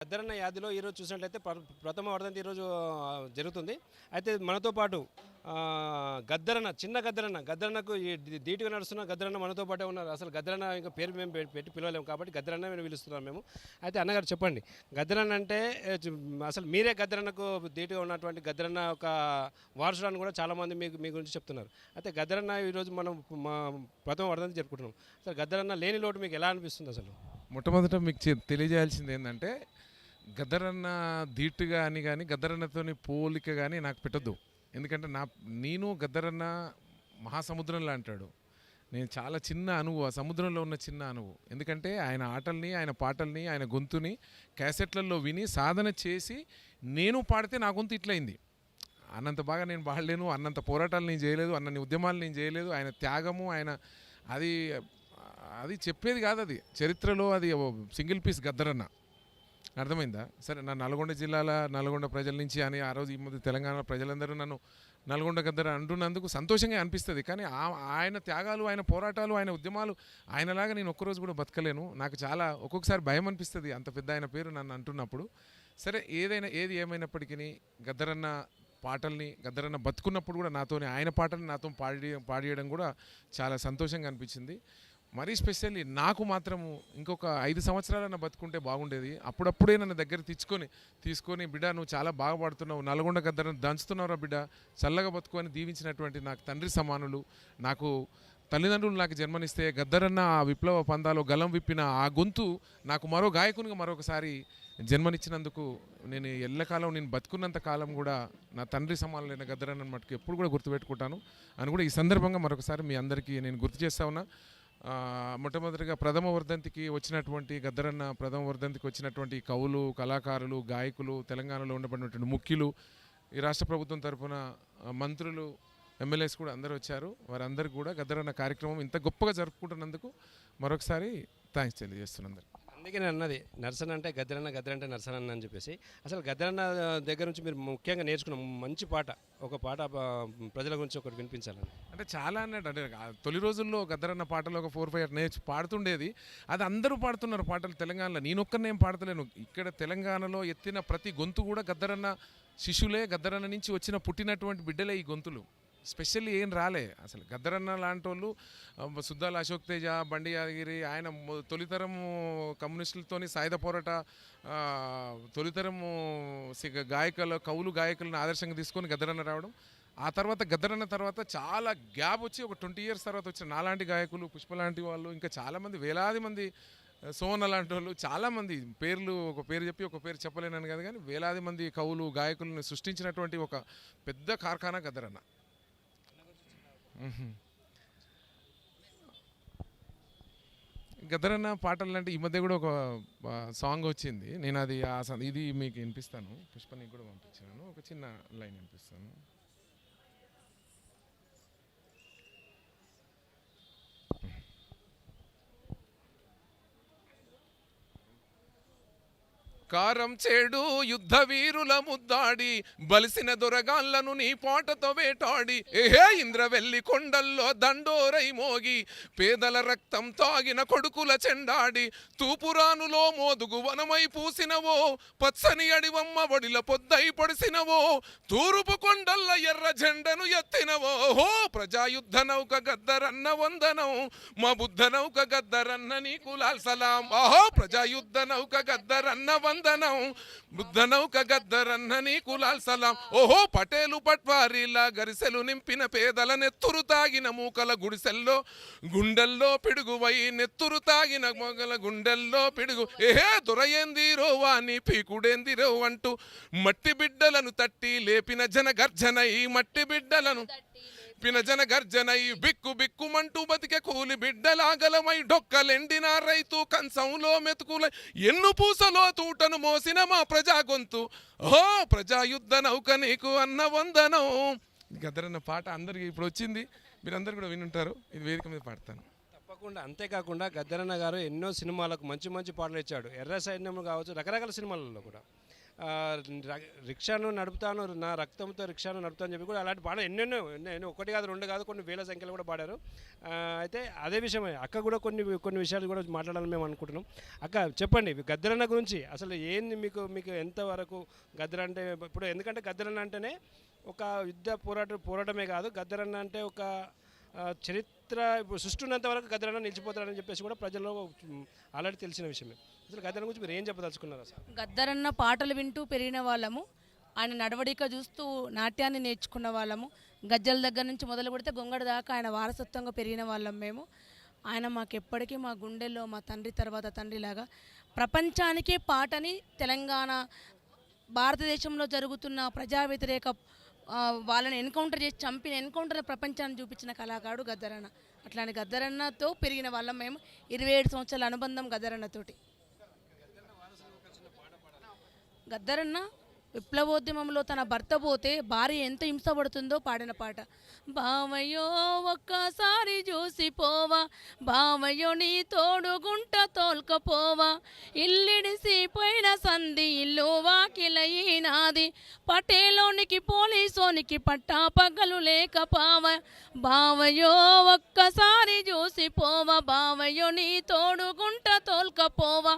గద్దరన్న యాదిలో ఈరోజు చూసినట్లయితే ప్రథమ వర్ధంతి ఈరోజు జరుగుతుంది. అయితే మనతో పాటు గద్దరన్నకు ధీటుగా నడుస్తున్న గద్దరన్న మనతో పాటే ఉన్నారు. అసలు గద్దరన్న ఇంకా పేరు మేము పెట్టి పిలవలేము కాబట్టి గద్దరన్న మేము పిలుస్తున్నాం మేము. అయితే అన్నగారు చెప్పండి, గద్దరన్న అంటే అసలు మీరే గద్దరన్నకు ధీటుగా ఉన్నటువంటి గద్దరన్న ఒక వారసురాన్ని కూడా చాలామంది మీ గురించి చెప్తున్నారు. అయితే గద్దరన్న ఈరోజు మనం ప్రథమ వర్ధంతి జరుపుకుంటున్నాం. అసలు గద్దరన్న లేని లోటు మీకు ఎలా అనిపిస్తుంది? అసలు మొట్టమొదట మీకు తెలియజేయాల్సింది ఏంటంటే, గద్దరన్న ధీటుగా అని కానీ గద్దరన్నతోని పోలిక కానీ నాకు పెట్టద్దు. ఎందుకంటే నేను గద్దరన్న మహాసముద్రంలో అంటాడు, నేను చాలా చిన్న అణువు, ఆ సముద్రంలో ఉన్న చిన్న అణువు. ఎందుకంటే ఆయన ఆటల్ని, ఆయన పాటల్ని, ఆయన గొంతుని క్యాసెట్లలో విని సాధన చేసి నేను పాడితే నా గొంతు ఇట్లయింది. అన్నంత బాగా నేను పాడలేను, అన్నంత పోరాటాలు నేను చేయలేదు, అన్నన్ని ఉద్యమాలు నేను చేయలేదు. ఆయన త్యాగము, ఆయన అది చెప్పేది కాదు, అది చరిత్రలో అది సింగిల్ పీస్ గద్దరన్న. అర్థమైందా? సరే, నా నల్గొండ ప్రజల నుంచి అని ఆ రోజు ఈ మధ్య తెలంగాణ ప్రజలందరూ నన్ను నల్గొండ గద్దర అంటున్నందుకు సంతోషంగా అనిపిస్తుంది. కానీ ఆయన త్యాగాలు, ఆయన పోరాటాలు, ఆయన ఉద్యమాలు ఆయనలాగా నేను ఒక్కరోజు కూడా బతకలేను. నాకు చాలా ఒక్కొక్కసారి భయం అనిపిస్తుంది అంత పెద్ద ఆయన పేరు నన్ను అంటున్నప్పుడు. సరే, ఏది ఏమైనప్పటికీ గద్దరన్న పాటల్ని, గద్దరన్న బతుకున్నప్పుడు కూడా ఆయన పాటల్ని నాతో పాడియడం కూడా చాలా సంతోషంగా అనిపించింది. మరీ స్పెషల్లీ నాకు మాత్రము ఇంకొక 5 సంవత్సరాలన్నా బతుకుంటే బాగుండేది. అప్పుడప్పుడే నన్ను దగ్గర తీసుకొని బిడ్డ నువ్వు చాలా బాగా పాడుతున్నావు, నల్గొండ గద్దరన్న దంచుతున్నావురా బిడ్డ, చల్లగా బతుకు అని దీవించినటువంటి నాకు తండ్రి సమానులు, నాకు తల్లిదండ్రులు నాకు జన్మనిస్తే గద్దరన్న ఆ విప్లవ పందాలో గలం విప్పిన ఆ గొంతు నాకు మరో గాయకునిగా మరొకసారి జన్మనిచ్చినందుకు నేను ఎల్లకాలం, నేను బతుకున్నంత కాలం కూడా నా తండ్రి సమానులైన గద్దరన్న మటుకు ఎప్పుడు కూడా గుర్తుపెట్టుకుంటాను అని కూడా ఈ సందర్భంగా మరొకసారి మీ అందరికీ నేను గుర్తు చేస్తా ఉన్నా. మొట్టమొదటిగా ప్రథమ వర్ధంతికి వచ్చినటువంటి గద్దరన్న ప్రథమ వర్ధంతికి వచ్చినటువంటి కవులు, కళాకారులు, గాయకులు, తెలంగాణలో ఉండబడినటువంటి ముఖ్యులు, ఈ రాష్ట్ర ప్రభుత్వం తరఫున మంత్రులు, ఎమ్మెల్యేస్ కూడా అందరూ వచ్చారు. వారందరికీ కూడా గద్దరన్న కార్యక్రమం ఇంత గొప్పగా జరుపుకుంటున్నందుకు మరొకసారి థ్యాంక్స్ తెలియజేస్తున్నాను. అందుకే నేను అన్నది, నర్సన్ అంటే గద్దరన్న, గద్దర అంటే నర్సన్ అన్న అని చెప్పేసి. అసలు గద్దరన్న దగ్గర నుంచి మీరు ముఖ్యంగా నేర్చుకున్న మంచి పాట, ఒక పాట ప్రజల గురించి ఒకటి వినిపించాలని. అంటే చాలా అన్నట్టు, అంటే తొలి రోజుల్లో గద్దరన్న పాటలు ఒక 4-5 పాడుతుండేది. అది అందరూ పాడుతున్నారు పాటలు తెలంగాణలో, నేను ఒక్కరినేం పాడతలేను. ఇక్కడ తెలంగాణలో ఎత్తిన ప్రతి గొంతు కూడా గద్దరన్న శిష్యులే, గద్దరన్న నుంచి పుట్టినటువంటి బిడ్డలే ఈ గొంతులు. స్పెషల్లీ ఏం రాలే అసలు. గద్దరన్న లాంటి వాళ్ళు, సుద్దాల అశోక్ తేజ, బండి యాదగిరి, ఆయన తొలితరము కమ్యూనిస్టులతోని సాయుధ పోరాట తొలితరము కవులు గాయకులను ఆదర్శంగా తీసుకొని గద్దరన్న రావడం. ఆ తర్వాత గద్దరన్న తర్వాత చాలా గ్యాప్ వచ్చి ఒక 20 years తర్వాత వచ్చిన నాలాంటి గాయకులు, పుష్ప లాంటి వాళ్ళు, ఇంకా చాలామంది, వేలాది మంది, సోమన్న లాంటి వాళ్ళు, చాలామంది ఒక పేరు చెప్పి ఒక పేరు చెప్పలేనని కాదు, కానీ వేలాది మంది కవులు, గాయకులను సృష్టించినటువంటి ఒక పెద్ద కార్ఖానా గద్దరన్న. గద్దరన్న పాటలు అంటే ఈ మధ్య కూడా ఒక సాంగ్ వచ్చింది, నేను ఇది మీకు వినిపిస్తాను. పుష్ప నీకు కూడా పంపించాను, ఒక చిన్న లైన్ వినిపిస్తాను. కారం చేడు యుద్ధ వీరుల ముద్దాడి, బలిసిన దొరగాళ్లను నీ పాటతో వేటాడి, ఏహే ఇంద్రవెల్లి కొండల్లో దండోరై మోగి, పేదల రక్తం తాగిన కొడుకుల చెండాడి, తూపురానులో మోదుగు వనమై పూసినవో, పచ్చని అడివమ్మ ఒడిల పొద్దై పొడిసినవో, తూరుపు కొండల్ల ఎర్ర జెండను ఎత్తినవో, హో ప్రజాయుద్ధ నౌక గద్దరన్న వందనం, మా బుద్ధ నౌక గద్దరన్న నీకు లాల్ సలాం. ఆహో ప్రజాయుద్ధ నౌక గద్దరన్న వందనం, బుద్ధ నౌక గద్దరన్న నీకు లాల్ సలాం. ఓహో పటేలు పట్వారీలా గరిసెలు నింపిన పేదల నెత్తురు తాగిన మూకల గుడిసెల్లో గుండెల్లో పిడుగువై, నెత్తురు తాగిన మొగల గుండెల్లో పిడుగు, ఏహే దొరయేందిరో వాని పీకుడేందిరో అంటూ మట్టి బిడ్డలను తట్టి లేపిన జన గర్జనై, మట్టి బిడ్డలను పినజన గర్జనై, బిక్కు బిక్కుమంటూ బతికే కూలి బిడ్డలాగలమై, డొక్కలెండిన రైతు కంచంలో మెతుకులై, ఎన్ను పూసలో తూటను మోసిన మా ప్రజా గొంతు, ఓ ప్రజాయుద్ధ నౌక నీకు అన్న వందనం. గద్దరన్న పాట అందరికి ఇప్పుడు వచ్చింది, మీరందరూ కూడా వినుంటారు. ఇది వేదిక మీద పాడతాను తప్పకుండా. అంతేకాకుండా గద్దరన్న గారు ఎన్నో సినిమాలకు మంచి మంచి పాటలు ఇచ్చాడు. ఎర్ర సైన్యం కావచ్చు, రకరకాల సినిమాలలో కూడా. ఆ, రిక్షాను నడుపుతాను, నా రక్తంతో రిక్షాను నడుపుతాను అని చెప్పి కూడా అలాంటి పాటలు ఎన్నెన్నో ఒకటి కాదు రెండు కాదు కొన్ని వేల సంఖ్యలో కూడా పాడారు. అయితే అదే విషయమే అక్క కూడా కొన్ని కొన్ని విషయాలు కూడా మాట్లాడాలని మేము అనుకుంటున్నాం. అక్క చెప్పండి గద్దరన్న గురించి అసలు ఏంది మీకు మీకు ఎంతవరకు గద్దర అంటే ఇప్పుడు ఎందుకంటే గద్దరన్న అంటేనే ఒక యుద్ధ పోరాటమే కాదు, గద్దరన్న అంటే ఒక చరిత్ర ఇప్పుడు సృష్టి ఉన్నంత వరకు గద్దరన్న నిలిచిపోతాడని చెప్పేసి కూడా ప్రజల్లో ఆల్రెడీ తెలిసిన విషయమే. అసలు గద్దరన్న గురించి మీరు ఏం చెప్పదలుచుకున్నారు అసలు? గద్దరన్న పాటలు వింటూ పెరిగిన వాళ్ళము, ఆయన నడవడిక చూస్తూ నాట్యాన్ని నేర్చుకున్న వాళ్ళము, గజ్జల దగ్గర నుంచి మొదలు పెడితే గొంగడ దాకా ఆయన వారసత్వంగా పెరిగిన వాళ్ళం మేము. ఆయన మాకెప్పటికీ మా గుండెల్లో మా తండ్రి తర్వాత తండ్రిలాగా. ప్రపంచానికే పాటని తెలంగాణ భారతదేశంలో జరుగుతున్న ప్రజా వ్యతిరేక వాళ్ళని ఎన్కౌంటర్ చేసి చంపిన ఎన్కౌంటర్ ప్రపంచాన్ని చూపించిన కళాకారుడు గద్దరన్న. అట్లాంటి గద్దరన్నతో పెరిగిన వాళ్ళం మేము. 27 సంవత్సరాల అనుబంధం గద్దరన్నతోటి. గద్దరన్న విప్లవోద్యమంలో తన భర్త పోతే భార్య ఎంత హింసపడుతుందో పాడిన పాట. బావయ్యో ఒక్కసారి చూసిపోవా, బావయ్యో నీ తోడుగుంట తోల్కపోవా, ఇల్లిడిసిపోయిన సంధి ఇల్లు వాకిలయినాది, పటేలోనికి పోలీసోనికి పట్టా పగలు లేకపావా, బావయ్యో ఒక్కసారి చూసిపోవా, బావయ్యో నీ తోడుగుంట తోల్కపోవా.